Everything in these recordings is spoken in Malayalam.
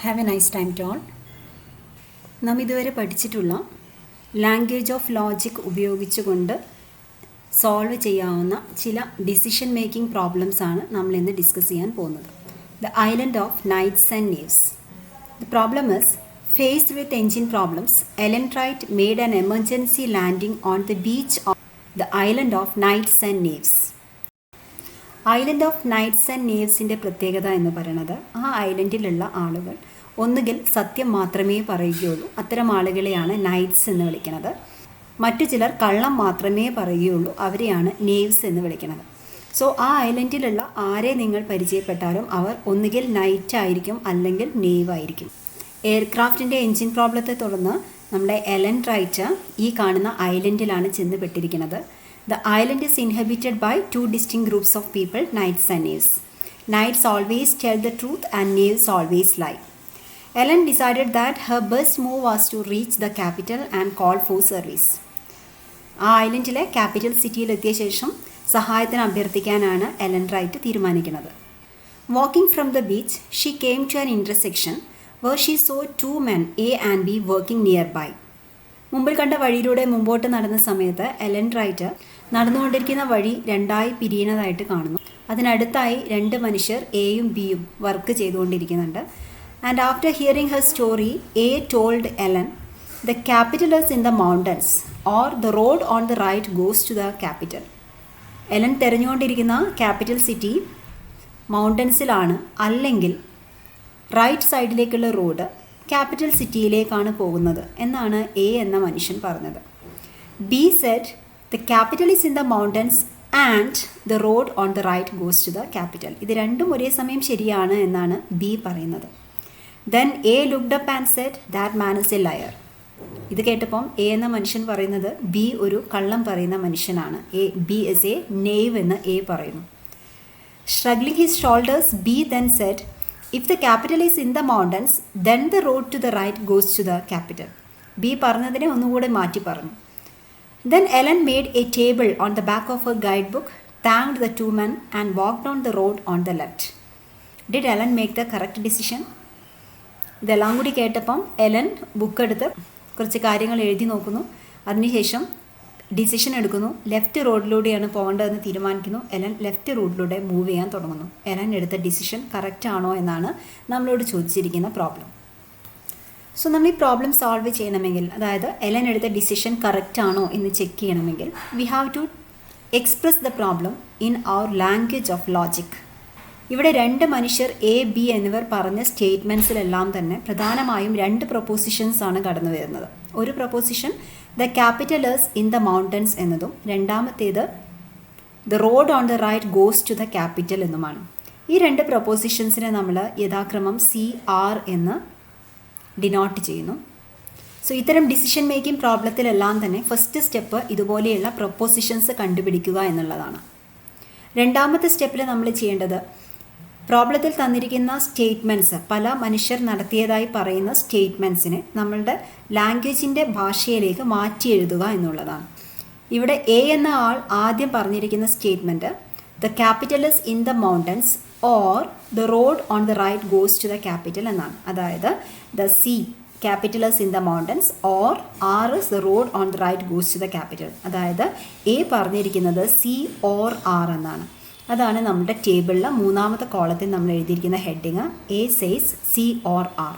Have a nice time to all. നാം ഇതുവരെ പഠിച്ചിട്ടുള്ള ലാംഗ്വേജ് ഓഫ് ലോജിക് ഉപയോഗിച്ചുകൊണ്ട് സോൾവ് ചെയ്യാവുന്ന ചില ഡിസിഷൻ മേക്കിംഗ് പ്രോബ്ലംസ് ആണ് നമ്മൾ ഇന്ന് ഡിസ്കസ് ചെയ്യാൻ പോകുന്നത്. The Island of Knights and Knaves. The problem is faced with engine problems, Ellen Wright made an emergency landing on the beach of the island of Knights and Nevis. Island of Knights and നീവ്സിൻ്റെ പ്രത്യേകത എന്ന് പറയുന്നത് ആ ഐലൻഡിലുള്ള ആളുകൾ ഒന്നുകിൽ സത്യം മാത്രമേ പറയുകയുള്ളൂ, അത്തരം ആളുകളെയാണ് നൈറ്റ്സ് എന്ന് വിളിക്കുന്നത്. മറ്റു ചിലർ കള്ളം മാത്രമേ പറയുകയുള്ളൂ, അവരെയാണ് നേവ്സ് എന്ന് വിളിക്കുന്നത്. സോ ആ ഐലൻഡിലുള്ള ആരെ നിങ്ങൾ പരിചയപ്പെട്ടാലും അവർ ഒന്നുകിൽ നൈറ്റ് ആയിരിക്കും അല്ലെങ്കിൽ നേവ് ആയിരിക്കും. എയർക്രാഫ്റ്റിൻ്റെ എൻജിൻ പ്രോബ്ലത്തെ തുടർന്ന് നമ്മുടെ എലൻ റൈറ്റ് ഈ കാണുന്ന ഐലൻഡിലാണ് ചെന്ന് പെട്ടിരിക്കുന്നത്. The island is inhabited by two distinct groups of people, knights and knaves. Knights always tell the truth and knaves always lie. Ellen decided that her best move was to reach the capital and call for service. ആ ഐലൻഡിലെ ക്യാപിറ്റൽ സിറ്റിയിലെത്തിയ ശേഷം സഹായത്തിന് അഭ്യർത്ഥിക്കാനാണ് എലൻ റൈറ്റ് തീരുമാനിക്കുന്നത്. Walking from the beach, she came to an intersection where she saw two men, A and B, working nearby. മുമ്പിൽ കണ്ട വഴിയിലൂടെ മുമ്പോട്ട് നടന്ന സമയത്ത് എലൻ റൈറ്റ് നടന്നുകൊണ്ടിരിക്കുന്ന വഴി രണ്ടായി പിരിയുന്നതായിട്ട് കാണുന്നു. അതിനടുത്തായി രണ്ട് മനുഷ്യർ എയും ബിയും വർക്ക് ചെയ്തുകൊണ്ടിരിക്കുന്നുണ്ട്. And after hearing her story, A told Ellen, the capital is in the mountains or the road on the right goes to the capital. Ellen തിരഞ്ഞുകൊണ്ടിരിക്കുന്ന ക്യാപിറ്റൽ സിറ്റി മൗണ്ടൻസിലാണ്, അല്ലെങ്കിൽ റൈറ്റ് സൈഡിലേക്കുള്ള റോഡ് ക്യാപിറ്റൽ സിറ്റിയിലേക്കാണ് പോകുന്നത് എന്നാണ് എ എന്ന മനുഷ്യൻ പറഞ്ഞത്. B said the capital is in the mountains and the road on the right goes to the capital. ഇത് രണ്ടും ഒരേ സമയം ശരിയാണ് എന്നാണ് ബി പറയുന്നത്. Then A looked up and said that man is A layer. ഇത് കേട്ടപ്പം എ എന്ന മനുഷ്യൻ പറയുന്നത് ബി ഒരു കള്ളം പറയുന്ന മനുഷ്യനാണ്. ബി ഇസ് എ നേവ് എന്ന് എ പറയുന്നു. Shrugging his shoulders, B then said, if the capital is in the mountains, then the road to the right goes to the capital. B പറഞ്ഞതിനെ ഒന്നുകൂടെ മാറ്റി പറഞ്ഞു. Then Ellen made a table on the back of her guidebook, thanked the two men and walked on the road on the left. Did Ellen make the correct decision? ഇതെല്ലാം കൂടി കേട്ടപ്പം എലൻ ബുക്ക് എടുത്ത് കുറച്ച് കാര്യങ്ങൾ എഴുതി നോക്കുന്നു. അതിനുശേഷം ഡിസിഷൻ എടുക്കുന്നു. ലെഫ്റ്റ് റോഡിലൂടെയാണ് പോകേണ്ടതെന്ന് തീരുമാനിക്കുന്നു. എലൻ ലെഫ്റ്റ് റോഡിലൂടെ മൂവ് ചെയ്യാൻ തുടങ്ങുന്നു. എലൻ എടുത്ത ഡിസിഷൻ കറക്റ്റ് ആണോ എന്നാണ് നമ്മളോട് ചോദിച്ചിരിക്കുന്ന പ്രോബ്ലം. സോ നമ്മൾ ഈ പ്രോബ്ലം സോൾവ് ചെയ്യണമെങ്കിൽ, അതായത് എലൻ എടുത്ത ഡിസിഷൻ കറക്റ്റ് ആണോ എന്ന് ചെക്ക് ചെയ്യണമെങ്കിൽ, we have to express the problem in our language of logic. ഇവിടെ രണ്ട് മനുഷ്യർ എ ബി എന്നിവർ പറഞ്ഞ സ്റ്റേറ്റ്മെൻറ്റ്സിലെല്ലാം തന്നെ പ്രധാനമായും രണ്ട് പ്രൊപ്പോസിഷൻസ് ആണ് കടന്നു വരുന്നത്. ഒരു proposition the capital is in the mountains എന്നതും രണ്ടാമത്തേത് the road on the right goes to the capital എന്നുമാണ്. ഈ രണ്ട് പ്രൊപ്പോസിഷൻസിനെ നമ്മൾ യഥാക്രമം CR എന്ന് ഡിനോട്ട് ചെയ്യുന്നു. സോ ഇത്തരം ഡിസിഷൻ മേക്കിംഗ് പ്രോബ്ലത്തിലെല്ലാം തന്നെ ഫസ്റ്റ് സ്റ്റെപ്പ് ഇതുപോലെയുള്ള പ്രൊപ്പോസിഷൻസ് കണ്ടുപിടിക്കുക എന്നുള്ളതാണ്. രണ്ടാമത്തെ സ്റ്റെപ്പിൽ നമ്മൾ ചെയ്യേണ്ടത് പ്രോബ്ലത്തിൽ തന്നിരിക്കുന്ന സ്റ്റേറ്റ്മെൻറ്റ്സ്, പല മനുഷ്യർ നടത്തിയതായി പറയുന്ന സ്റ്റേറ്റ്മെൻറ്റ്സിനെ നമ്മളുടെ ലാംഗ്വേജിൻ്റെ ഭാഷയിലേക്ക് മാറ്റി എഴുതുക എന്നുള്ളതാണ്. ഇവിടെ എ എന്ന ആൾ ആദ്യം പറഞ്ഞിരിക്കുന്ന statement the capital is in the mountains or the road on the right goes to the capital എന്നാണ്. അതായത് the C capital is in the mountains or R is the road on the right goes to the capital. അതായത് എ പറഞ്ഞിരിക്കുന്നത് സി ഓർ ആർ എന്നാണ്. അതാണ് നമ്മുടെ ടേബിളിൽ മൂന്നാമത്തെ കോളത്തിൽ നമ്മൾ എഴുതിയിരിക്കുന്ന heading. A says C or R.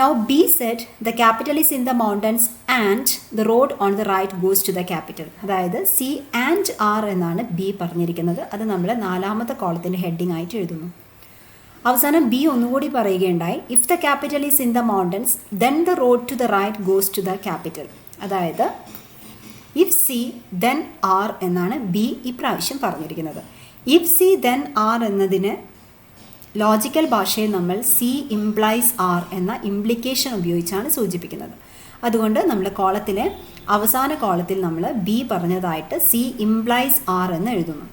Now B said the capital is in the mountains and the road on the right goes to the capital. അതായത് സി ആൻഡ് ആർ എന്നാണ് ബി പറഞ്ഞിരിക്കുന്നത്. അത് നമ്മൾ നാലാമത്തെ കോളത്തിൻ്റെ ഹെഡിങ് ആയിട്ട് എഴുതുന്നു. അവസാനം ബി ഒന്നുകൂടി പറയുകയുണ്ടായി, if the capital is in the mountains then the road to the right goes to the capital. അതായത് ഇഫ് സി ദെൻ ആർ എന്നാണ് ബി ഇപ്രാവശ്യം പറഞ്ഞിരിക്കുന്നത്. ഇഫ് സി ദെൻ ആർ എന്നതിന് ലോജിക്കൽ ഭാഷയിൽ നമ്മൾ സി ഇംപ്ലൈസ് ആർ എന്ന ഇംപ്ലിക്കേഷൻ ഉപയോഗിച്ചാണ് സൂചിപ്പിക്കുന്നത്. അതുകൊണ്ട് നമ്മൾ കോളത്തിലെ അവസാന കോളത്തിൽ നമ്മൾ ബി പറഞ്ഞതായിട്ട് സി ഇംപ്ലൈസ് ആർ എന്ന് എഴുതുന്നു.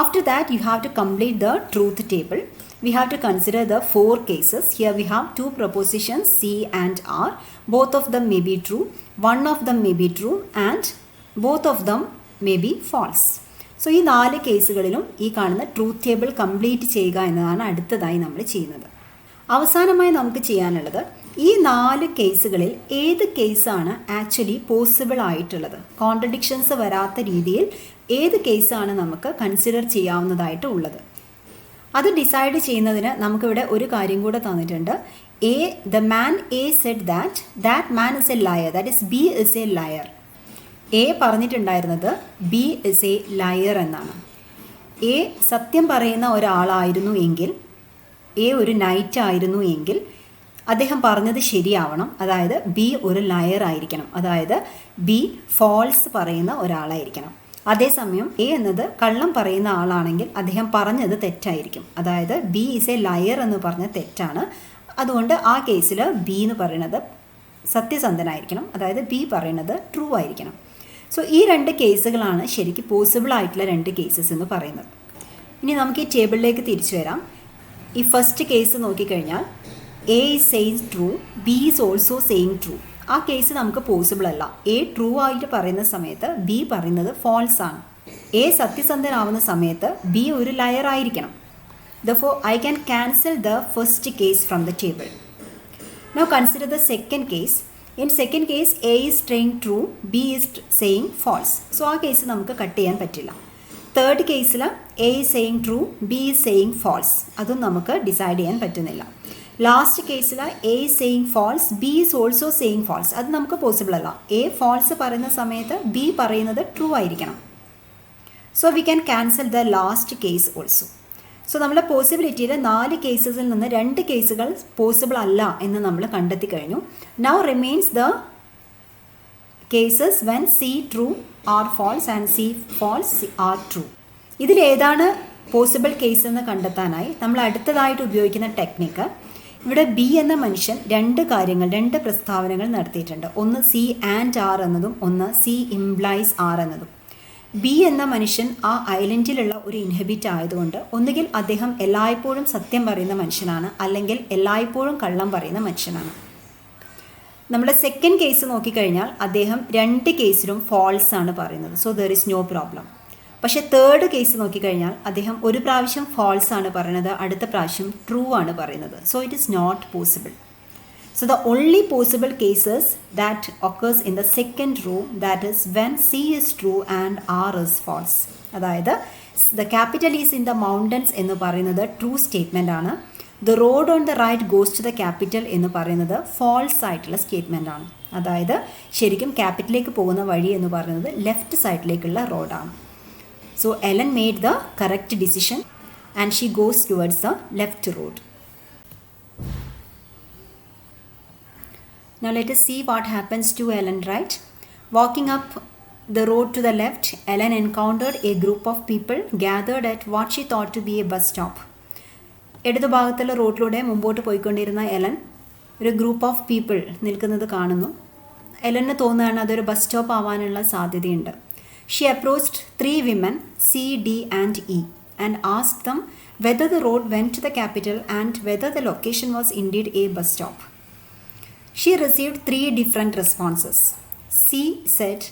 After that, you have to complete the truth table. We have to consider the 4 cases. Here we have 2 propositions, C and R. Both of them may be true, one of them may be true, and both of them may be false. So, ഈ 4 കേസുകളിലും ഈ കാണുന്ന ട്രൂത്ത് ടേബിൾ കംപ്ലീറ്റ് ചെയ്യുക എന്നതാണ് അടുത്തതായി നമ്മൾ ചെയ്യുന്നത്. അവസാനമായി നമുക്ക് ചെയ്യാനുള്ളത് ഈ 4 കേസുകളിൽ ഏത് കേസാണ് ആക്ച്വലി പോസിബിൾ ആയിട്ടുള്ളത്, കോൺട്രഡിക്ഷൻസ് വരാത്ത രീതിയിൽ ഏത് കേസാണ് നമുക്ക് കൺസിഡർ ചെയ്യാവുന്നതായിട്ട് ഉള്ളത്. അത് ഡിസൈഡ് ചെയ്യുന്നതിന് നമുക്കിവിടെ ഒരു കാര്യം കൂടെ തന്നിട്ടുണ്ട്. The man A said that man is A layer, that is B is A layer. A പറഞ്ഞിട്ടുണ്ടായിരുന്നത് ബി ഇസ് എ ലയർ എന്നാണ്. എ സത്യം പറയുന്ന ഒരാളായിരുന്നു എങ്കിൽ, എ ഒരു നൈറ്റ് ആയിരുന്നു എങ്കിൽ അദ്ദേഹം പറഞ്ഞത് ശരിയാവണം. അതായത് ബി ഒരു ലയർ ആയിരിക്കണം, അതായത് ബി ഫോൾസ് പറയുന്ന ഒരാളായിരിക്കണം. അതേസമയം എ എന്നത് കള്ളം പറയുന്ന ആളാണെങ്കിൽ അദ്ദേഹം പറഞ്ഞത് തെറ്റായിരിക്കും. അതായത് ബി ഈസ് എ ലയർ എന്ന് പറഞ്ഞ തെറ്റാണ്. അതുകൊണ്ട് ആ കേസിൽ ബി എന്ന് പറയുന്നത് സത്യസന്ധനായിരിക്കണം, അതായത് ബി പറയുന്നത് ട്രൂ ആയിരിക്കണം. സോ ഈ 2 കേസുകളാണ് ശരിക്കും പോസിബിൾ ആയിട്ടുള്ള 2 കേസസ് എന്ന് പറയുന്നത്. ഇനി നമുക്ക് ഈ ടേബിളിലേക്ക് തിരിച്ചു വരാം. ഈ ഫസ്റ്റ് കേസ് നോക്കിക്കഴിഞ്ഞാൽ A is saying true, B is also saying true. ആ കേസ് നമുക്ക് പോസിബിൾ അല്ല. എ ട്രൂ ആയിട്ട് പറയുന്ന സമയത്ത് ബി പറയുന്നത് ഫോൾസ് ആണ്. എ സത്യസന്ധനാവുന്ന സമയത്ത് ബി ഒരു ലയർ ആയിരിക്കണം. Therefore, I can cancel the first case from the table. Now consider the second case. In second case, A is saying true, B is saying false. So ആ കേസ് നമുക്ക് കട്ട് ചെയ്യാൻ പറ്റില്ല. തേർഡ് കേസിൽ A is saying true, B is saying false. അതും നമുക്ക് ഡിസൈഡ് ചെയ്യാൻ പറ്റുന്നില്ല. ലാസ്റ്റ് കേസിൽ A is saying false, B is also saying false. അത് നമുക്ക് പോസിബിൾ അല്ല. A false പറയുന്ന സമയത്ത് B പറയുന്നത് ട്രൂ ആയിരിക്കണം. So we can cancel the last case also. So നമ്മുടെ പോസിബിലിറ്റിയിൽ 4 കേസസിൽ നിന്ന് 2 കേസുകൾ പോസിബിൾ അല്ല എന്ന് നമ്മൾ കണ്ടെത്തി കഴിഞ്ഞു. Now remains the cases when C true are false and C false are true. ഇതിലേതാണ് പോസിബിൾ കേസ് എന്ന് കണ്ടെത്താനായി നമ്മൾ അടുത്തതായിട്ട് ഉപയോഗിക്കുന്ന ടെക്നിക്ക്, ഇവിടെ ബി എന്ന മനുഷ്യൻ 2 പ്രസ്താവനകൾ നടത്തിയിട്ടുണ്ട്. ഒന്ന് സി ആൻഡ് ആർ എന്നതും ഒന്ന് സി ഇംപ്ലൈസ് ആർ എന്നതും. ബി എന്ന മനുഷ്യൻ ആ ഐലൻഡിലുള്ള ഒരു ഇൻഹബിറ്റ് ആയതുകൊണ്ട് ഒന്നുകിൽ അദ്ദേഹം എല്ലായ്പ്പോഴും സത്യം പറയുന്ന മനുഷ്യനാണ്, അല്ലെങ്കിൽ എല്ലായ്പ്പോഴും കള്ളം പറയുന്ന മനുഷ്യനാണ്. നമ്മുടെ സെക്കൻഡ് കേസ് നോക്കിക്കഴിഞ്ഞാൽ അദ്ദേഹം 2 കേസിലും ഫോൾസ് ആണ് പറയുന്നത്. So there is no problem. പക്ഷേ തേർഡ് കേസ് നോക്കിക്കഴിഞ്ഞാൽ അദ്ദേഹം ഒരു പ്രാവശ്യം ഫോൾസ് ആണ് പറയുന്നത്, അടുത്ത പ്രാവശ്യം ട്രൂ ആണ് പറയുന്നത്. So it is not possible. So the only possible cases that occurs in the second row, that is when C is true and R is false. അതായത് the capital is in the mountains എന്ന് പറയുന്നത് ട്രൂ സ്റ്റേറ്റ്മെൻ്റ് ആണ്. The road on the right goes to the capital എന്ന് പറയുന്നത് ഫോൾസ് ആയിട്ടുള്ള സ്റ്റേറ്റ്മെൻ്റ് ആണ്. അതായത് ശരിക്കും ക്യാപിറ്റലിലേക്ക് പോകുന്ന വഴി എന്ന് പറയുന്നത് ലെഫ്റ്റ് സൈഡിലേക്കുള്ള റോഡാണ്. So Ellen made the correct decision and she goes towards the left road. Now let us see what happens to Ellen, right? Walking up the road to the left, Ellen encountered a group of people gathered at what she thought to be a bus stop. ഇടതു ഭാഗത്തുള്ള റോഡിലൂടെ മുമ്പോട്ട് പോയിക്കൊണ്ടിരുന്ന എലൻ ഒരു ഗ്രൂപ്പ് ഓഫ് പീപ്പിൾ നിൽക്കുന്നത് കാണുന്നു. എലന് തോന്നുകയാണ് അതൊരു ബസ് സ്റ്റോപ്പ് ആവാനുള്ള സാധ്യതയുണ്ട്. She approached 3 women, C, D and E, and asked them whether the road went to the capital and whether the location was indeed a bus stop. She received 3 different responses. C said,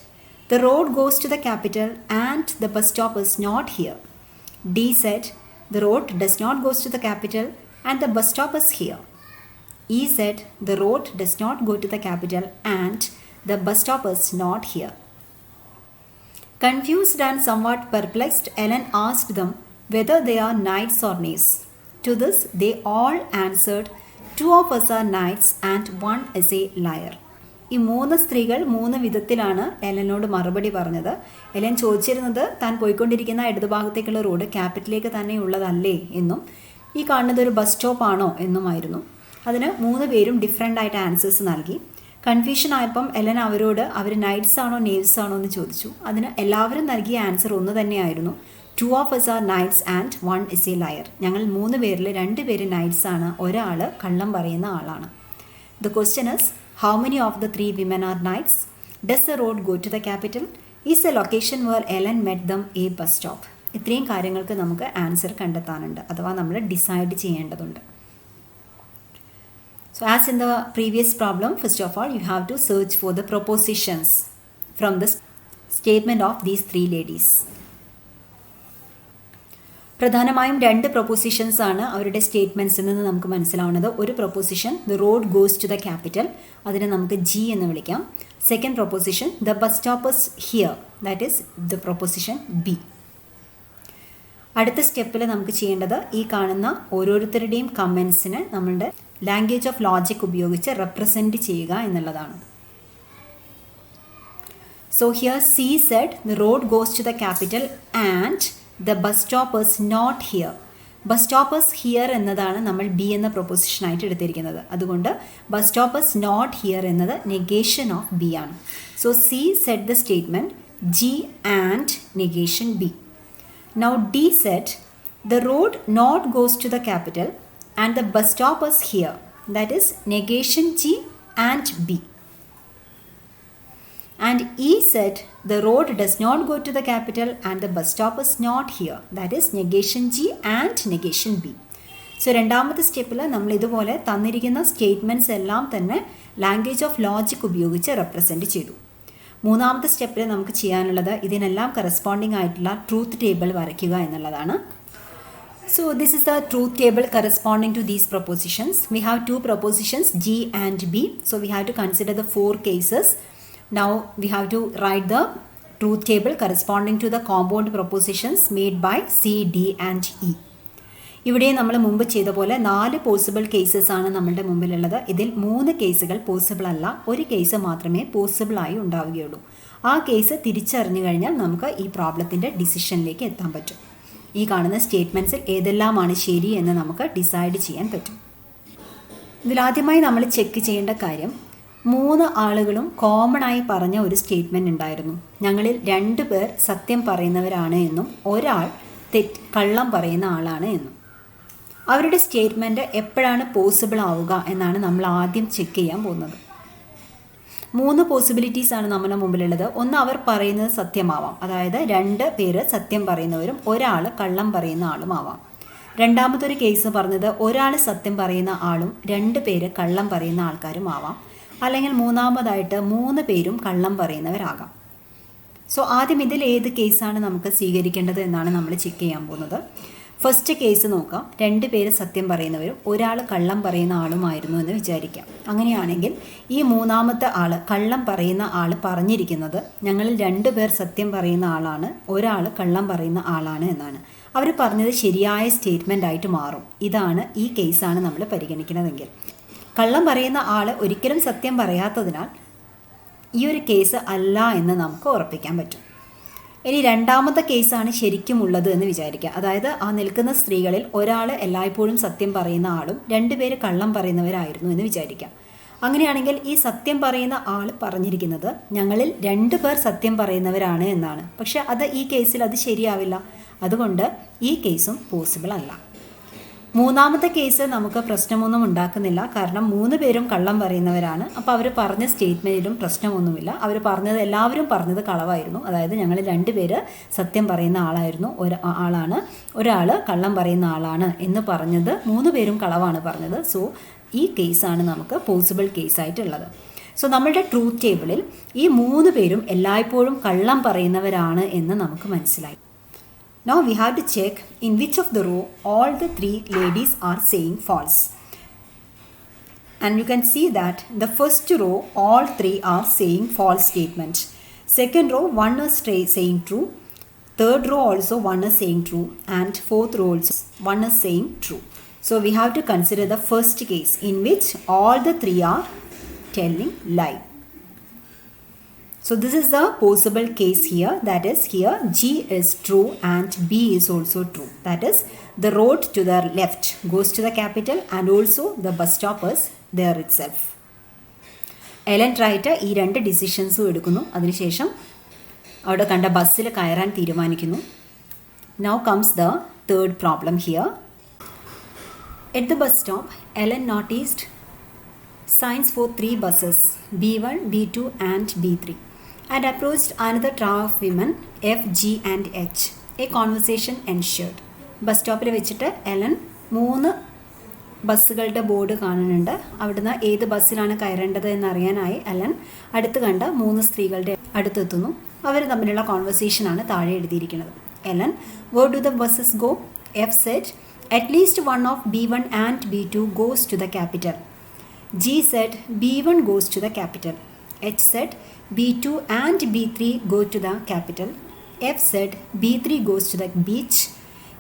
the road goes to the capital and the bus stop is not here. D said, the road does not go to the capital and the bus stop is here. E said, the road does not go to the capital and the bus stop is not here. Confused and somewhat perplexed, Ellen asked them whether they are knights or knaves. To this, they all answered, 2 of us are knights and 1 is a liar. ഈ 3 സ്ത്രീകൾ 3 വിധത്തിലാണ് എലനോട് മറുപടി പറഞ്ഞത്. എലൻ ചോദിച്ചിരുന്നത് താൻ പോയിക്കൊണ്ടിരിക്കുന്ന ഇടതുഭാഗത്തേക്കുള്ള റോഡ് ക്യാപിറ്റലിലേക്ക് തന്നെ ഉള്ളതല്ലേ എന്നും ഈ കാണുന്നത് ഒരു ബസ് സ്റ്റോപ്പ് ആണോ എന്നുമായിരുന്നു. അതിന് 3 പേരും ഡിഫറെൻ്റ് ആയിട്ട് ആൻസേഴ്സ് നൽകി. കൺഫ്യൂഷൻ ആയപ്പം എലൻ അവരോട് അവർ നൈറ്റ്സ് ആണോ നേവ്സ് ആണോ എന്ന് ചോദിച്ചു. അതിന് എല്ലാവരും നൽകിയ ആൻസർ ഒന്ന് തന്നെയായിരുന്നു, 2 of us are knights and 1 is a liar. ഞങ്ങൾ 3 പേരിൽ 2 പേര് നൈറ്റ്സ് ആണ്, ഒരാൾ കള്ളം പറയുന്ന ആളാണ്. The question is, how many of the 3 women are knights? Does the road go to the capital? Is the location where Ellen met them a bus stop? ഇത്രയും കാര്യങ്ങൾക്ക് നമുക്ക് ആൻസർ കണ്ടെത്താനുണ്ട്, അഥവാ നമ്മൾ ഡിസൈഡ് ചെയ്യേണ്ടതുണ്ട്. So as in the previous problem, first of all you have to search for the propositions from the statement of these 3 ladies. പ്രധാനമായും രണ്ട് പ്രൊപ്പോസിഷൻസ് ആണ് അവരുടെ സ്റ്റേറ്റ്മെൻറ്റ്സിൽ നിന്ന് നമുക്ക് മനസ്സിലാവുന്നത്. ഒരു proposition the road goes to the capital, അതിനെ നമുക്ക് ജി എന്ന് വിളിക്കാം. Second proposition the bus stop is here, that is the proposition B. അടുത്ത സ്റ്റെപ്പിൽ നമുക്ക് ചെയ്യേണ്ടത് ഈ കാണുന്ന ഓരോരുത്തരുടെയും കമൻസിനെ നമ്മളുടെ ലാംഗ്വേജ് ഓഫ് ലോജിക് ഉപയോഗിച്ച് റെപ്രസെൻറ്റ് ചെയ്യുക എന്നുള്ളതാണ്. So here C said the road goes to the capital and the bus stop is not here. Bus stop is here എന്നതാണ് നമ്മൾ ബി എന്ന പ്രൊപ്പോസിഷനായിട്ട് എടുത്തിരിക്കുന്നത്. അതുകൊണ്ട് bus stop is not here എന്നത് നെഗേഷൻ ഓഫ് ബി ആണ്. So C said the statement G and negation B. Now D said the road not goes to the capital and the bus stop is here, that is negation G and B. And E said the road does not go to the capital and the bus stop is not here, that is negation G and negation B. So രണ്ടാമത്തെ സ്റ്റെപ്പിൽ നമ്മൾ ഇതുപോലെ തന്നിരിക്കുന്ന സ്റ്റേറ്റ്മെൻറ്റ്സ് എല്ലാം തന്നെ ലാംഗ്വേജ് ഓഫ് ലോജിക് ഉപയോഗിച്ച് റെപ്രസെൻറ്റ് ചെയ്തു. മൂന്നാമത്തെ സ്റ്റെപ്പിൽ നമുക്ക് ചെയ്യാനുള്ളത് ഇതിനെല്ലാം കറസ്പോണ്ടിങ് ആയിട്ടുള്ള ട്രൂത്ത് ടേബിൾ വരയ്ക്കുക എന്നുള്ളതാണ്. So this is the truth table corresponding to these propositions. We have two propositions G and B. So we have to consider the 4 cases. Now we have to write the truth table corresponding to the compound propositions made by C, D and E. ഇവിടെ നമ്മൾ മുമ്പ് ചെയ്ത പോലെ 4 പോസിബിൾ കേസസ് ആണ് നമ്മളുടെ മുമ്പിലുള്ളത്. ഇതിൽ 3 കേസുകൾ പോസിബിൾ അല്ല, ഒരു കേസ് മാത്രമേ പോസിബിളായി ഉണ്ടാവുകയുള്ളൂ. ആ കേസ് തിരിച്ചറിഞ്ഞു കഴിഞ്ഞാൽ നമുക്ക് ഈ പ്രോബ്ലത്തിൻ്റെ ഡിസിഷനിലേക്ക് എത്താൻ പറ്റും. ഈ കാണുന്ന സ്റ്റേറ്റ്മെൻറ്റ്സിൽ ഏതെല്ലാമാണ് ശരി എന്ന് നമുക്ക് ഡിസൈഡ് ചെയ്യാൻ പറ്റും. ഇതിലാദ്യമായി നമ്മൾ ചെക്ക് ചെയ്യേണ്ട കാര്യം 3 ആളുകളും കോമൺ ആയി പറഞ്ഞ ഒരു സ്റ്റേറ്റ്മെൻറ്റ് ഉണ്ടായിരുന്നു. ഞങ്ങളിൽ 2 പേർ സത്യം പറയുന്നവരാണ് എന്നും ഒരാൾ കള്ളം പറയുന്ന ആളാണ് എന്നും. അവരുടെ സ്റ്റേറ്റ്മെൻറ്റ് എപ്പോഴാണ് പോസിബിൾ ആവുക എന്നാണ് നമ്മൾ ആദ്യം ചെക്ക് ചെയ്യാൻ പോകുന്നത്. 3 പോസിബിലിറ്റീസ് ആണ് നമ്മുടെ മുമ്പിലുള്ളത്. ഒന്ന്, അവർ പറയുന്നത് സത്യമാവാം, അതായത് 2 പേര് സത്യം പറയുന്നവരും ഒരാൾ കള്ളം പറയുന്ന ആളുമാവാം. രണ്ടാമതൊരു കേസ് പറഞ്ഞത് ഒരാൾ സത്യം പറയുന്ന ആളും 2 പേര് കള്ളം പറയുന്ന ആൾക്കാരും ആവാം. അല്ലെങ്കിൽ മൂന്നാമതായിട്ട് 3 പേരും കള്ളം പറയുന്നവരാകാം. സോ ആദ്യം ഇതിൽ ഏത് കേസാണ് നമുക്ക് സ്വീകരിക്കേണ്ടത് എന്നാണ് നമ്മൾ ചെക്ക് ചെയ്യാൻ പോകുന്നത്. ഫസ്റ്റ് കേസ് നോക്കാം. 2 പേര് സത്യം പറയുന്നവരും ഒരാൾ കള്ളം പറയുന്ന ആളുമായിരുന്നു എന്ന് വിചാരിക്കാം. അങ്ങനെയാണെങ്കിൽ ഈ മൂന്നാമത്തെ ആൾ, കള്ളം പറയുന്ന ആൾ പറഞ്ഞിരിക്കുന്നത് ഞങ്ങളിൽ 2 പേർ സത്യം പറയുന്ന ആളാണ്, ഒരാൾ കള്ളം പറയുന്ന ആളാണ് എന്നാണ്. അവർ പറഞ്ഞത് ശരിയായ സ്റ്റേറ്റ്മെൻ്റ് ആയിട്ട് മാറും. ഇതാണ് ഈ കേസാണ് നമ്മൾ പരിഗണിക്കുന്നതെങ്കിൽ. കള്ളം പറയുന്ന ആൾ ഒരിക്കലും സത്യം പറയാത്തതിനാൽ ഈ ഒരു കേസ് അല്ല എന്ന് നമുക്ക് ഉറപ്പിക്കാൻ പറ്റും. ഇനി രണ്ടാമത്തെ കേസാണ് ശരിക്കും ഉള്ളത് എന്ന് വിചാരിക്കുക. അതായത് ആ നിൽക്കുന്ന സ്ത്രീകളിൽ ഒരാൾ എല്ലായ്പ്പോഴും സത്യം പറയുന്ന ആളും 2 പേര് കള്ളം പറയുന്നവരായിരുന്നു എന്ന് വിചാരിക്കാം. അങ്ങനെയാണെങ്കിൽ ഈ സത്യം പറയുന്ന ആൾ പറഞ്ഞിരിക്കുന്നത് ഞങ്ങളിൽ 2 പേർ സത്യം പറയുന്നവരാണ് എന്നാണ്. പക്ഷെ ഈ കേസിൽ അത് ശരിയാവില്ല. അതുകൊണ്ട് ഈ കേസും പോസിബിൾ അല്ല. മൂന്നാമത്തെ കേസ് നമുക്ക് പ്രശ്നമൊന്നും ഉണ്ടാക്കുന്നില്ല. കാരണം 3 പേരും കള്ളം പറയുന്നവരാണ്. അപ്പോൾ അവർ പറഞ്ഞ സ്റ്റേറ്റ്മെൻറ്റിലും പ്രശ്നമൊന്നുമില്ല. അവർ പറഞ്ഞത് എല്ലാവരും പറഞ്ഞത് കളവായിരുന്നു. അതായത് ഞങ്ങൾ 2 പേര് സത്യം പറയുന്ന ആളാണ്, ഒരാൾ കള്ളം പറയുന്ന ആളാണ് എന്ന് പറഞ്ഞത് 3 പേരും കളവാണ് പറഞ്ഞത്. സോ ഈ കേസാണ് നമുക്ക് പോസിബിൾ കേസായിട്ടുള്ളത്. സോ നമ്മളുടെ ട്രൂത്ത് ടേബിളിൽ ഈ 3 പേരും എല്ലായ്പ്പോഴും കള്ളം പറയുന്നവരാണ് എന്ന് നമുക്ക് മനസ്സിലായി. Now we have to check in which of the row all the 3 ladies are saying false. And you can see that the first row all 3 are saying false statement. Second row 1 is saying true. Third row also 1 is saying true. And fourth row also 1 is saying true. So we have to consider the first case in which all the 3 are telling lie. So this is the possible case here, that is here G is true and B is also true. That is the road to the left goes to the capital and also the bus stop is there itself. Ellen Wright ഈ 2 ഡിസിഷൻസും എടുക്കുന്നു. അതിനുശേഷം അവിടെ കണ്ട ബസ്സിൽ കയറാൻ തീരുമാനിക്കുന്നു. Now comes the third problem here. At the bus stop, Ellen noticed signs for 3 buses, B1, B2 and B3. And approached another trio of women, F, G and H. A conversation ensued. Bus സ്റ്റോപ്പിൽ വെച്ചിട്ട് എലൻ 3 ബസ്സുകളുടെ ബോർഡ് കാണുന്നുണ്ട്. അവിടുന്ന് ഏത് ബസ്സിലാണ് കയറേണ്ടത് എന്നറിയാനായി എലൻ അടുത്ത് കണ്ട 3 സ്ത്രീകളുടെ അടുത്തെത്തുന്നു. അവർ തമ്മിലുള്ള കോൺവെർസേഷനാണ് താഴെ എഴുതിയിരിക്കുന്നത്. Ellen, where do the buses go? F said at least one of B1 and B2 goes to the capital. G said B1 goes to the capital. H said B2 and B3 go to the capital. F said B3 goes to the beach.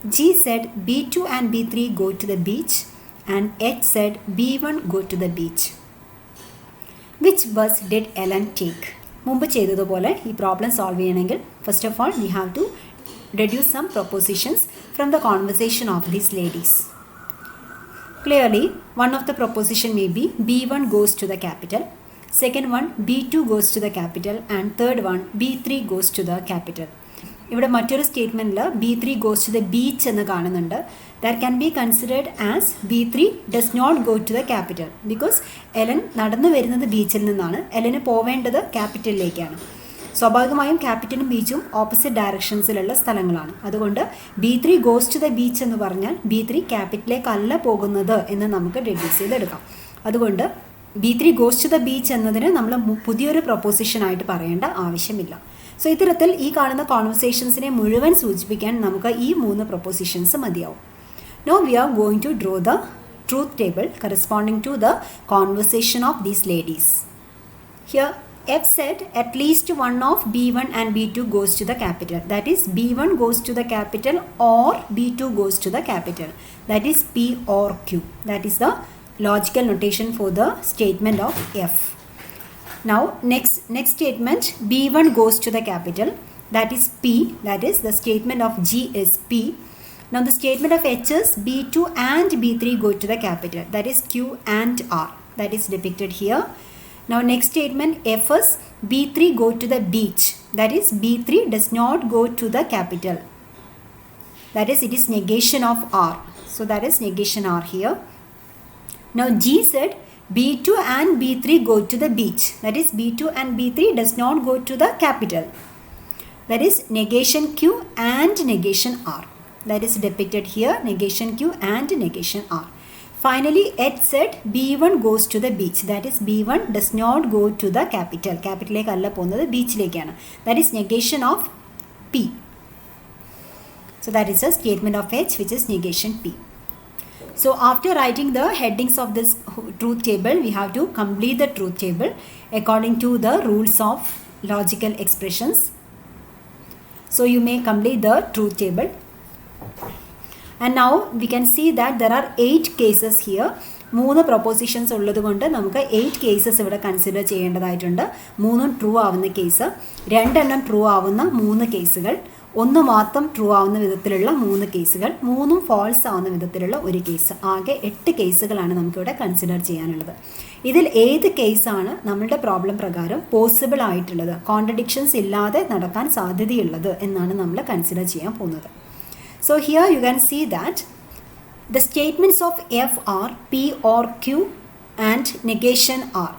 G said B2 and B3 go to the beach. And H said B1 go to the beach. Which bus did Ellen take? മുമ്പ് ചെയ്തതുപോലെ ഈ പ്രോബ്ലം സോൾവ് ചെയ്യണമെങ്കിൽ first of all we have to deduce some propositions from the conversation of these ladies. Clearly, one of the proposition may be B1 goes to the capital, second one B2 goes to the capital, and third one B3 goes to the capital. ഇവിടെ മറ്റൊരു സ്റ്റേറ്റ്മെൻറ്റിൽ B3 goes to the beach എന്ന് കാണുന്നുണ്ട്. That can be considered as B3 does not go to the capital because Ellen നടന്നു വരുന്നത് ബീച്ചിൽ നിന്നാണ്. എലന് പോവേണ്ടത് ക്യാപിറ്റലിലേക്കാണ്. സ്വാഭാവികമായും ക്യാപിറ്റലും ബീച്ചും ഓപ്പോസിറ്റ് ഡയറക്ഷൻസിലുള്ള സ്ഥലങ്ങളാണ്. അതുകൊണ്ട് B3 goes to the beach എന്ന് പറഞ്ഞാൽ B3 ക്യാപിറ്റലിലേക്കല്ല പോകുന്നത് എന്ന് നമുക്ക് ഡെഡ്യൂസ് ചെയ്തെടുക്കാം. അതുകൊണ്ട് B3 goes to the beach എന്നതിന് നമ്മൾ പുതിയൊരു പ്രൊപ്പോസിഷനായിട്ട് പറയേണ്ട ആവശ്യമില്ല. സോ ഇത്തരത്തിൽ ഈ കാണുന്ന കോൺവെർസേഷൻസിനെ മുഴുവൻ സൂചിപ്പിക്കാൻ നമുക്ക് ഈ 3 പ്രൊപ്പോസിഷൻസ് മതിയാവും. Now we are going to draw the truth table corresponding to the conversation of these ladies. Here F said at least one of B1 and B2 goes to the capital. That is B1 goes to the capital or B2 goes to the capital. That is P or Q. That is the logical notation for the statement of F. Now next statement B1 goes to the capital. That is P. That is the statement of G is P. Now the statement of H is B2 and B3 go to the capital. That is Q and R. That is depicted here. Now next statement F is B3 go to the beach. That is B3 does not go to the capital. That is it is negation of R. So that is negation R here. Now G said B2 and B3 go to the beach. That is B2 and B3 does not go to the capital. That is negation Q and negation R. That is depicted here, negation Q and negation R. Finally, H said B1 goes to the beach. That is B1 does not go to the capital. Capitalലേക്ക് അല്ല പോകുന്നത് ബീച്ചിലേക്കാണ്. That is negation of P. So that is a statement of H which is negation P. So after writing the headings of this truth table, we have to complete the truth table according to the rules of logical expressions. So you may complete the truth table. And now we can see that there are 8 cases here. 3 propositions ഉള്ളത് കൊണ്ട് നമുക്ക് 8 കേസസ് ഇവിടെ കൺസിഡർ ചെയ്യേണ്ടതായിട്ടുണ്ട്. 3 ട്രൂ ആവുന്ന കേസ്, 2 ട്രൂ ആവുന്ന 3 കേസുകൾ, 1 മാത്രം ട്രൂ ആവുന്ന വിധത്തിലുള്ള 3 കേസുകൾ, 3 ഫാൾസ് ആവുന്ന വിധത്തിലുള്ള 1 കേസ്. ആകെ 8 കേസുകളാണ് നമുക്കിവിടെ കൺസിഡർ ചെയ്യാനുള്ളത്. ഇതിൽ ഏത് കേസാണ് നമ്മളുടെ പ്രോബ്ലം പ്രകാരം പോസിബിൾ ആയിട്ടുള്ളത്, കോൺട്രഡിക്ഷൻസ് ഇല്ലാതെ നടക്കാൻ സാധ്യതയുള്ളത് എന്നാണ് നമ്മൾ കൺസിഡർ ചെയ്യാൻ പോകുന്നത്. So here you can see that the statements of F are P or Q and negation R.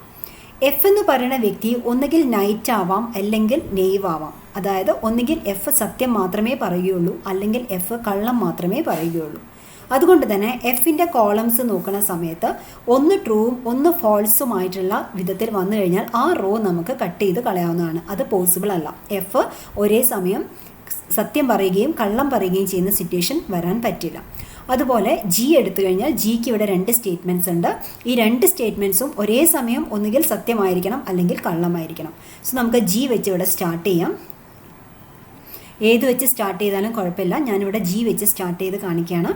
F എന്ന് പറയുന്ന വ്യക്തി ഒന്നുകിൽ നൈറ്റ് ആവാം അല്ലെങ്കിൽ നെയ്വ് ആവാം. അതായത് ഒന്നുകിൽ എഫ് സത്യം മാത്രമേ പറയുകയുള്ളൂ അല്ലെങ്കിൽ എഫ് കള്ളം മാത്രമേ പറയുകയുള്ളൂ. അതുകൊണ്ട് തന്നെ എഫിൻ്റെ കോളംസ് നോക്കുന്ന സമയത്ത് ഒന്ന് ട്രൂവും ഒന്ന് ഫോൾസുമായിട്ടുള്ള വിധത്തിൽ വന്നു കഴിഞ്ഞാൽ ആ റോ നമുക്ക് കട്ട് ചെയ്ത് കളയാവുന്നതാണ്. അത് പോസിബിൾ അല്ല. എഫ് ഒരേ സമയം സത്യം പറയുകയും കള്ളം പറയുകയും ചെയ്യുന്ന സിറ്റുവേഷൻ വരാൻ പറ്റില്ല. അതുപോലെ ജി എടുത്തു കഴിഞ്ഞാൽ ജിക്ക് ഇവിടെ 2 സ്റ്റേറ്റ്മെൻറ്റ്സ് ഉണ്ട്. ഈ 2 സ്റ്റേറ്റ്മെൻറ്റ്സും ഒരേ സമയം ഒന്നുകിൽ സത്യമായിരിക്കണം അല്ലെങ്കിൽ കള്ളമായിരിക്കണം. സോ നമുക്ക് ജി വെച്ച് ഇവിടെ സ്റ്റാർട്ട് ചെയ്യാം. ഏത് വെച്ച് സ്റ്റാർട്ട് ചെയ്താലും കുഴപ്പമില്ല. ഞാനിവിടെ ജി വെച്ച് സ്റ്റാർട്ട് ചെയ്ത് കാണിക്കുകയാണ്.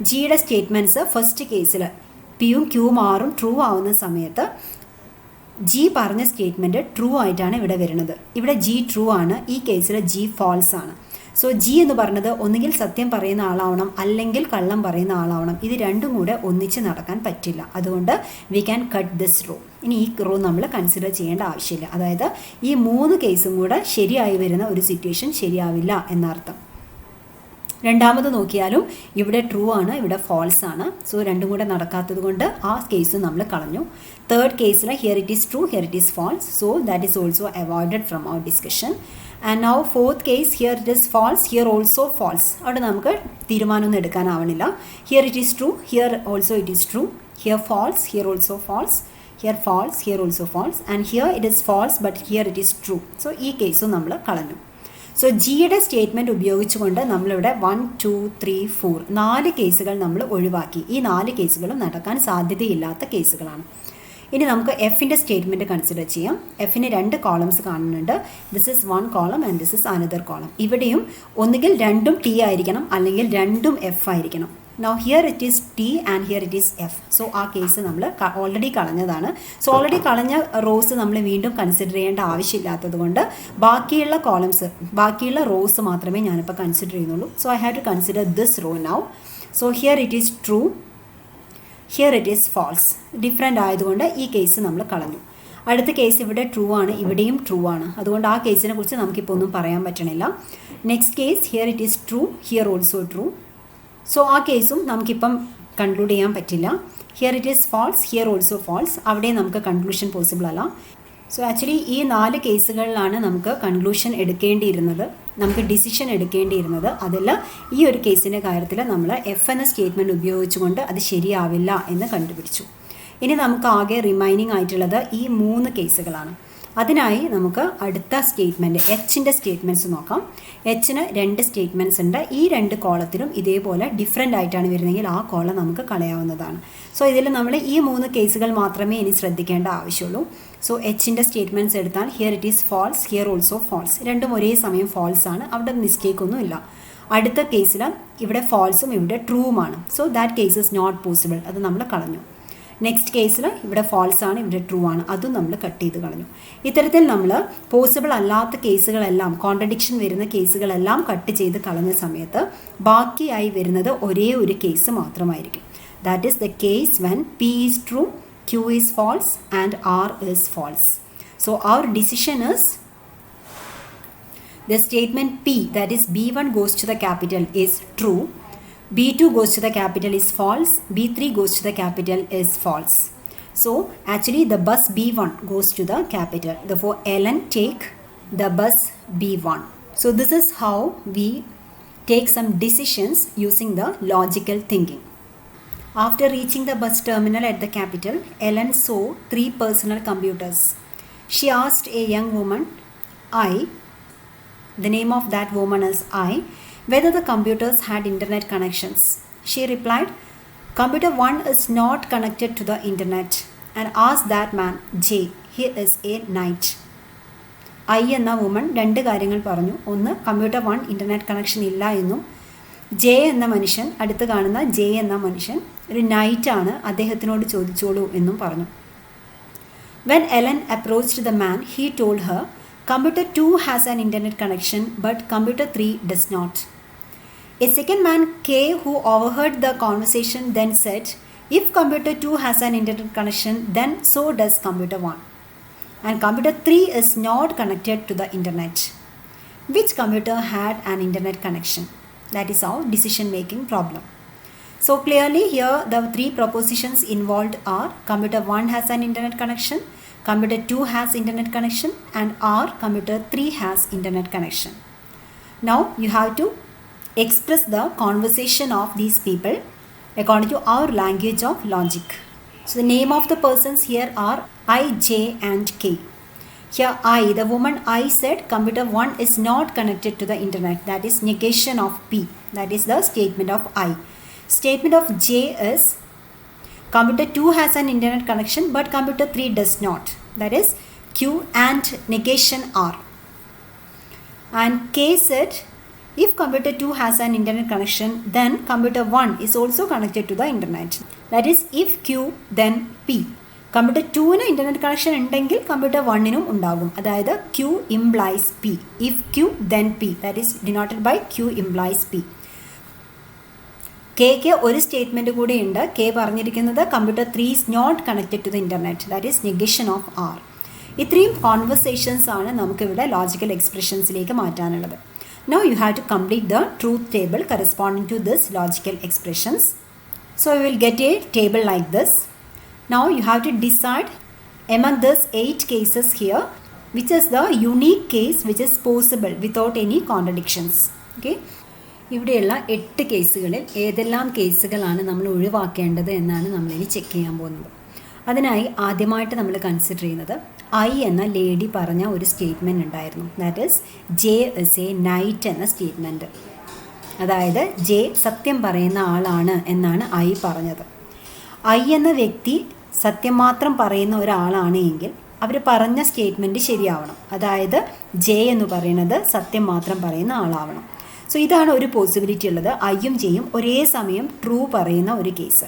ജിയുടെ സ്റ്റേറ്റ്മെൻറ്റ്സ് ഫസ്റ്റ് കേസിൽ പിയും ക്യൂവും ആറും ട്രൂ ആവുന്ന സമയത്ത് ജി പറഞ്ഞ സ്റ്റേറ്റ്മെൻറ്റ് ട്രൂ ആയിട്ടാണ് ഇവിടെ വരുന്നത്. ഇവിടെ ജി ട്രൂ ആണ്, ഈ കേസിൽ ജി ഫാൾസ് ആണ്. സോ ജി എന്ന് പറഞ്ഞത് ഒന്നുകിൽ സത്യം പറയുന്ന ആളാവണം അല്ലെങ്കിൽ കള്ളം പറയുന്ന ആളാവണം. ഇത് രണ്ടും കൂടെ ഒന്നിച്ച് നടക്കാൻ പറ്റില്ല. അതുകൊണ്ട് we can cut this row. ഇനി ഈ റോ നമ്മൾ കൺസിഡർ ചെയ്യേണ്ട ആവശ്യമില്ല. അതായത് ഈ 3 കേസും കൂടെ ശരിയായി വരുന്ന ഒരു സിറ്റുവേഷൻ ശരിയാവില്ല എന്നർത്ഥം. രണ്ടാമത് നോക്കിയാലും ഇവിടെ ട്രൂ ആണ്, ഇവിടെ ഫോൾസ് ആണ്. സോ രണ്ടും കൂടെ നടക്കാത്തത് കൊണ്ട് ആ കേസ് നമ്മൾ കളഞ്ഞു. തേർഡ് കേസിൽ here it is true, here it is false. So that is also avoided from our discussion. And now fourth case here it is false, here also false. അവിടെ നമുക്ക് തീരുമാനമൊന്നും എടുക്കാനാവണില്ല. Here it is true, here also it is true. Here false, here also false. Here false, here also false. And here it is false but here it is true. So ഈ കേസും നമ്മൾ കളഞ്ഞു. സോ ജിയുടെ സ്റ്റേറ്റ്മെൻറ്റ് ഉപയോഗിച്ചുകൊണ്ട് നമ്മളിവിടെ 1, 2, 3, 4 4 കേസുകൾ നമ്മൾ ഒഴിവാക്കി. ഈ 4 കേസുകളും നടക്കാൻ സാധ്യതയില്ലാത്ത കേസുകളാണ്. ഇനി നമുക്ക് എഫിൻ്റെ സ്റ്റേറ്റ്മെൻറ്റ് കൺസിഡർ ചെയ്യാം. എഫിന് 2 കോളംസ് കാണുന്നുണ്ട്. This is 1 column and this is another column. ഇവിടെയും ഒന്നുകിൽ രണ്ടും ടി ആയിരിക്കണം, അല്ലെങ്കിൽ രണ്ടും എഫ് ആയിരിക്കണം. Now here it is T and here it is F. So ആ കേസ് നമ്മൾ ഓൾറെഡി കളഞ്ഞതാണ്. സോ ഓൾറെഡി കളഞ്ഞ റോസ് നമ്മൾ വീണ്ടും കൺസിഡർ ചെയ്യേണ്ട ആവശ്യമില്ലാത്തത് കൊണ്ട് ബാക്കിയുള്ള റോസ് മാത്രമേ ഞാനിപ്പോൾ കൺസിഡർ ചെയ്യുന്നുള്ളൂ. So I have to consider this row now. So here it is true, here it is false. Different ആയതുകൊണ്ട് ഈ കേസ് നമ്മൾ കളഞ്ഞു. അടുത്ത കേസ് ഇവിടെ ട്രൂ ആണ്, ഇവിടെയും ട്രൂ ആണ്. അതുകൊണ്ട് ആ കേസിനെ കുറിച്ച് നമുക്കിപ്പോൾ ഒന്നും പറയാൻ പറ്റണില്ല. Next case here it is true, here also true. So ആ കേസും നമുക്കിപ്പം കൺക്ലൂഡ് ചെയ്യാൻ പറ്റില്ല. Here it is false, here also false. അവിടെ നമുക്ക് കൺക്ലൂഷൻ പോസിബിൾ അല്ല. സോ ആക്ച്വലി ഈ 4 കേസുകളിലാണ് നമുക്ക് കൺക്ലൂഷൻ എടുക്കേണ്ടിയിരുന്നത്, നമുക്ക് ഡിസിഷൻ എടുക്കേണ്ടിയിരുന്നത്. അതിൽ ഈ ഒരു കേസിൻ്റെ കാര്യത്തിൽ നമ്മൾ എഫ് എന്ന സ്റ്റേറ്റ്മെൻറ്റ് ഉപയോഗിച്ചുകൊണ്ട് അത് ശരിയാവില്ല എന്ന് കണ്ടുപിടിച്ചു. ഇനി നമുക്ക് ആകെ റിമൈനിങ് ആയിട്ടുള്ളത് ഈ 3 കേസുകളാണ്. അതിനായി നമുക്ക് അടുത്ത സ്റ്റേറ്റ്മെൻറ്റ് എച്ചിൻ്റെ സ്റ്റേറ്റ്മെൻറ്റ്സ് നോക്കാം. എച്ചിന് 2 സ്റ്റേറ്റ്മെൻറ്റ്സ് ഉണ്ട്. ഈ 2 കോളത്തിലും ഇതേപോലെ ഡിഫറെൻ്റ് ആയിട്ടാണ് വരുന്നതെങ്കിൽ ആ കോളം നമുക്ക് കളയാവുന്നതാണ്. സോ ഇതിൽ നമ്മൾ ഈ 3 കേസുകൾ മാത്രമേ ഇനി ശ്രദ്ധിക്കേണ്ട ആവശ്യമുള്ളൂ. സോ എച്ചിൻ്റെ സ്റ്റേറ്റ്മെൻറ്റ്സ് എടുത്താൽ here it is false, here also false. രണ്ടും ഒരേ സമയം ഫാൾസ് ആണ്, അവിടെ മിസ്റ്റേക്ക് ഒന്നും ഇല്ല. അടുത്ത കേസിൽ ഇവിടെ ഫാൾസും ഇവിടെ ട്രൂവുമാണ്. So that case is not possible, അത് നമ്മൾ കളഞ്ഞു. നെക്സ്റ്റ് കേസിൽ ഇവിടെ ഫാൾസ് ആണ്, ഇവിടെ ട്രൂ ആണ്, അതും നമ്മൾ കട്ട് ചെയ്ത് കളഞ്ഞു. ഇത്തരത്തിൽ നമ്മൾ പോസിബിൾ അല്ലാത്ത കേസുകളെല്ലാം, കോൺട്രഡിക്ഷൻ വരുന്ന കേസുകളെല്ലാം കട്ട് ചെയ്ത് കളഞ്ഞ സമയത്ത് ബാക്കിയായി വരുന്നത് ഒരേ ഒരു കേസ് മാത്രമായിരിക്കും. That is the case when P is true, Q is false and R is false. So our decision is the statement P, that is B1 goes to the capital, is true. B2 goes to the capital is false. B3 goes to the capital is false. So actually the bus B1 goes to the capital. Therefore Ellen take the bus B1. So this is how we take some decisions using the logical thinking. After reaching the bus terminal at the capital, Ellen saw 3 personal computers. She asked a young woman, the name of that woman is I, whether the computers had internet connections. She replied, computer 1 is not connected to the internet, and asked that man, J, he is a knight. I എന്ന വുമൺ 2 കാര്യങ്ങൾ പറഞ്ഞു. ഒന്ന്, കമ്പ്യൂട്ടർ 1 ഇൻ്റർനെറ്റ് കണക്ഷൻ ഇല്ല എന്നും ജെ എന്ന മനുഷ്യൻ, അടുത്ത് കാണുന്ന ജെ എന്ന മനുഷ്യൻ ഒരു നൈറ്റാണ്, അദ്ദേഹത്തിനോട് ചോദിച്ചോളൂ എന്നും പറഞ്ഞു. When Ellen approached the man, he told her, computer 2 has an internet connection, but computer 3 does not. A second man, K, who overheard the conversation, then said, if computer 2 has an internet connection, then so does computer 1. And computer 3 is not connected to the internet. Which computer had an internet connection? That is our decision making problem. So clearly here the 3 propositions involved are computer 1 has an internet connection, computer 2 has internet connection, and R, computer 3 has internet connection. Now you have to express the conversation of these people according to our language of logic. So the name of the persons here are I, J and K. Here I, the woman I said computer 1 is not connected to the internet. That is negation of P. That is the statement of I. Statement of J is computer 2 has an internet connection but computer 3 does not. That is Q and negation R. And K said if computer 2 has an internet connection, then computer 1 is also connected to the internet. That is if Q then P. Computer 2-ന് ഇൻ്റർനെറ്റ് കണക്ഷൻ ഉണ്ടെങ്കിൽ കമ്പ്യൂട്ടർ 1-നും ഉണ്ടാകും. അതായത് Q implies P. If Q then P. That is denoted by Q implies P. കെയ്ക്ക് ഒരു സ്റ്റേറ്റ്മെൻറ്റ് കൂടി ഉണ്ട്. കെ പറഞ്ഞിരിക്കുന്നത് computer 3 is not connected to the internet. That is negation of R. ഇത്രയും കോൺവെർസേഷൻസ് ആണ് നമുക്കിവിടെ ലോജിക്കൽ എക്സ്പ്രഷൻസിലേക്ക് മാറ്റാനുള്ളത്. Now you have to complete the truth table corresponding to this logical expressions. So you will get a table like this. Now you have to decide among these 8 cases here which is the unique case which is possible without any contradictions. Okay. ഇവിടെയുള്ള 8 കേസുകളിൽ ഏതെല്ലാം കേസുകളാണ് നമ്മൾ ഒഴിവാക്കേണ്ടത് എന്നാണ് നമ്മളിനി ചെക്ക് ചെയ്യാൻ പോകുന്നത്. അതിനായി ആദ്യമായിട്ട് നമ്മൾ കൺസിഡർ ചെയ്യുന്നത് ഐ എന്ന ലേഡി പറഞ്ഞ ഒരു സ്റ്റേറ്റ്മെൻറ്റ് ഉണ്ടായിരുന്നു. That is J is A night എന്ന സ്റ്റേറ്റ്മെൻറ്റ്. അതായത് ജെ സത്യം പറയുന്ന ആളാണ് എന്നാണ് ഐ പറഞ്ഞത്. ഐ എന്ന വ്യക്തി സത്യം മാത്രം പറയുന്ന ഒരാളാണ് എങ്കിൽ അവർ പറഞ്ഞ സ്റ്റേറ്റ്മെൻറ്റ് ശരിയാവണം. അതായത് ജെ എന്ന് പറയുന്നത് സത്യം മാത്രം പറയുന്ന ആളാവണം. സോ ഇതാണ് ഒരു പോസിബിലിറ്റി ഉള്ളത്. ഐയും ജെയും ഒരേ സമയം ട്രൂ പറയുന്ന ഒരു കേസ്.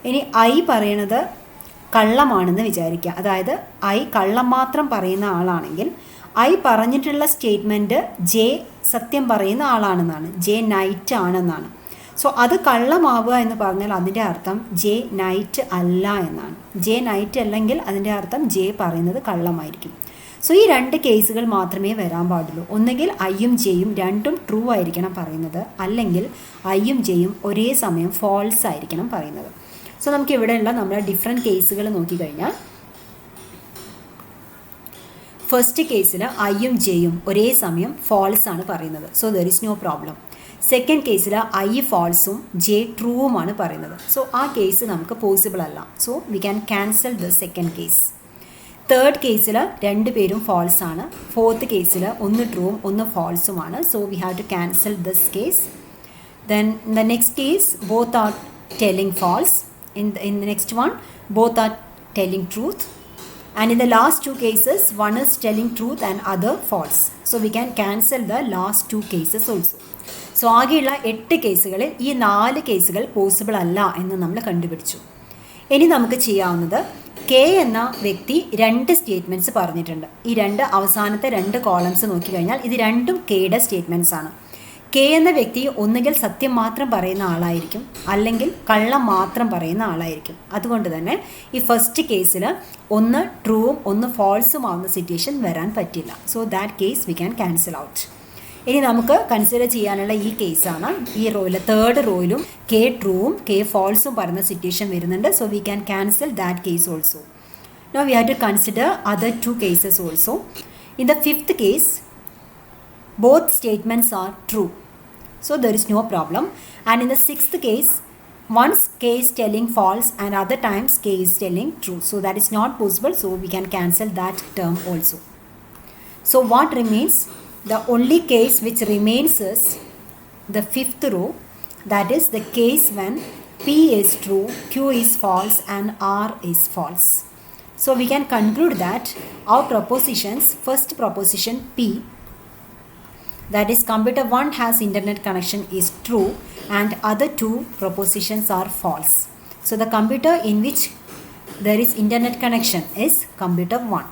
ഇനി ഐ പറയണത് കള്ളമാണെന്ന് വിചാരിക്കുക. അതായത് ഐ കള്ളം മാത്രം പറയുന്ന ആളാണെങ്കിൽ ഐ പറഞ്ഞിട്ടുള്ള സ്റ്റേറ്റ്മെൻറ്റ് ജെ സത്യം പറയുന്ന ആളാണെന്നാണ്, ജെ നൈറ്റ് ആണെന്നാണ്. സോ അത് കള്ളമാവുക എന്ന് പറഞ്ഞാൽ അതിൻ്റെ അർത്ഥം ജെ നൈറ്റ് അല്ല എന്നാണ്. ജെ നൈറ്റ് അല്ലെങ്കിൽ അതിൻ്റെ അർത്ഥം ജെ പറയുന്നത് കള്ളമായിരിക്കും. സോ ഈ രണ്ട് കേസുകൾ മാത്രമേ വരാൻ പാടുള്ളൂ. ഒന്നുകിൽ ഐയും ജെയും രണ്ടും ട്രൂ ആയിരിക്കണം പറയുന്നത്, അല്ലെങ്കിൽ ഐയും ജെയും ഒരേ സമയം ഫോൾസ് ആയിരിക്കണം പറയുന്നത്. സോ നമുക്ക് ഇവിടെയുള്ള നമ്മുടെ ഡിഫറെൻറ്റ് കേസുകൾ നോക്കിക്കഴിഞ്ഞാൽ, ഫസ്റ്റ് കേസിൽ ഐയും ജെയും ഒരേ സമയം ഫോൾസ് ആണ് പറയുന്നത്. So there is no problem. Second കേസിൽ ഐ ഫോൾസും ജെ ട്രൂവുമാണ് പറയുന്നത്. സോ ആ കേസ് നമുക്ക് പോസിബിൾ അല്ല. So we can cancel the second case. Third കേസിൽ രണ്ടുപേരും ഫോൾസ് ആണ്. ഫോർത്ത് കേസിൽ ഒന്ന് ട്രൂവും ഒന്ന് ഫോൾസുമാണ്. So we have to cancel this case. Then the next case both are telling false. In the next one, both are telling truth. And in the last two cases, one is telling truth and other false. So we can cancel the last two cases also. So ആകെയുള്ള 8 കേസുകളിൽ ഈ 4 കേസുകൾ പോസിബിൾ അല്ല എന്ന് നമ്മൾ കണ്ടുപിടിച്ചു. ഇനി നമുക്ക് ചെയ്യാവുന്നത്, കെ എന്ന വ്യക്തി 2 സ്റ്റേറ്റ്മെൻറ്റ്സ് പറഞ്ഞിട്ടുണ്ട്. ഈ അവസാനത്തെ 2 കോളംസ് നോക്കിക്കഴിഞ്ഞാൽ ഇത് രണ്ടും കെയുടെ സ്റ്റേറ്റ്മെൻറ്റ്സ് ആണ്. കെ എന്ന വ്യക്തി ഒന്നുകിൽ സത്യം മാത്രം പറയുന്ന ആളായിരിക്കും, അല്ലെങ്കിൽ കള്ളം മാത്രം പറയുന്ന ആളായിരിക്കും. അതുകൊണ്ട് തന്നെ ഈ ഫസ്റ്റ് കേസിൽ ഒന്ന് ട്രൂവും ഒന്ന് ഫോൾസും ആവുന്ന സിറ്റുവേഷൻ വരാൻ പറ്റില്ല. So that case we can cancel out. ഇനി നമുക്ക് കൺസിഡർ ചെയ്യാനുള്ള ഈ കേസാണ്. ഈ റോയിൽ തേർഡ് റോയിലും കെ ട്രൂവും കെ ഫോൾസും പറയുന്ന സിറ്റുവേഷൻ വരുന്നുണ്ട്. So we can cancel that case also. Now we have to consider other 2 cases also. In the fifth case, both statements are true. So there is no problem. And in the sixth case, once K is telling false and other times K is telling true. So that is not possible. So we can cancel that term also. So what remains? The only case which remains is the fifth row. That is the case when P is true, Q is false and R is false. So we can conclude that our propositions, first proposition P, that is computer 1 has internet connection, is true, and other 2 propositions are false. So the computer in which there is internet connection is computer 1.